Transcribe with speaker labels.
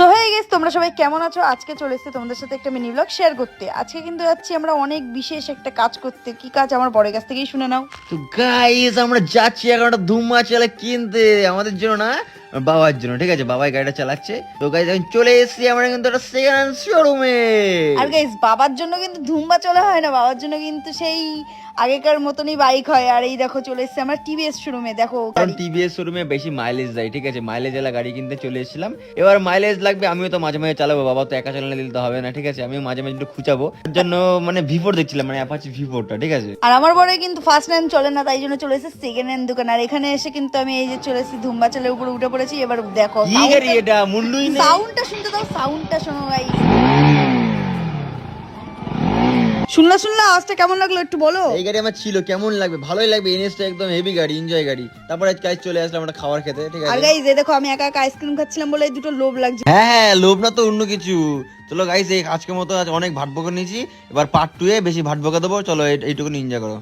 Speaker 1: So hey guys, তোমরা সবাই কেমন আছো? আজকে চলে এসেছি তোমাদের সাথে একটা মিনি ব্লগ শেয়ার করতে। আজকে কিন্তু যাচ্ছি আমরা অনেক বিশেষ একটা কাজ করতে। কি কাজ আমার বড়ের কাছ থেকেই শুনে নাও।
Speaker 2: তো গাইস আমরা যাচ্ছি এখন একটা ধুমা চালা কিনতে, আমাদের জন্য না, আমার বাবার জন্য। ঠিক আছে, বাবাই গাড়িটা চালাচ্ছে। তো গাইস এখন চলে এসেছি আমরা কিন্তু একটা সেকেন্ড হ্যান্ড শোরুমে।
Speaker 1: আর গাইস, বাবার জন্য কিন্তু ধুমবা চলে হয় না, বাবার জন্য কিন্তু সেই আগেকার মতনই বাইক হয়। আর এই দেখো চলে এসেছি আমরা টিভিএস শোরুমে। দেখো
Speaker 2: কারণ টিভিএস শোরুমে বেশি মাইলেজ দেয়। ঠিক আছে, মাইলেজ এলা গাড়ি কিনতে চলে এসেছিলাম। এবার মাইলেজ লাগবে, আমিও তো মাঝে মাঝে চালাবো, বাবা তো একা চালানো দিলে তো হবে না। ঠিক আছে, আমিও মাঝে মাঝে একটু খুঁচাবো। তার জন্য মানে ভিভোর দেখছিলাম, মানে অ্যাপাচি ভিভোরটা। ঠিক আছে,
Speaker 1: আর আমার বড় কিন্তু ফার্স্ট হ্যান্ড চলে না, তাই জন্য চলে এসেছে সেকেন্ড হ্যান্ড দোকান। আর এখানে এসে কিন্তু আমি এই যে চলে এসেছি ধুমবা চালের উপরে উঠে পড়েছি। এবার দেখো
Speaker 2: কি গাড়ি এটা, মুন্ডুই নেই।
Speaker 1: সাউন্ডটা শুনতে দাও, সাউন্ডটা শোনো গাইস। শুনলা আওয়াজটা কেমন লাগলো একটু বলো।
Speaker 2: এই গাড়ি আমার ছিল, কেমন লাগবে? ভালোই লাগবে। এনএসটা একদম হেভি গাড়ি, এনজয় গাড়ি। তারপর আজকে চলে আসলাম আমরা খাবার খেতে। ঠিক
Speaker 1: আর
Speaker 2: আছে,
Speaker 1: গাইস এই দেখো আমি একা একা আইসক্রিম খাচ্ছিলাম বলে এই দুটো লোভ লাগছে।
Speaker 2: হ্যাঁ হ্যাঁ, লোভ না তো অন্য কিছু। চলো গাইস, এই আজকের মতো আজ অনেক ভাট বকা নিয়েছি, এবার পার্ট 2 এ বেশি ভাট বকা দেবো। চলো এইটুকু এনজয় করো।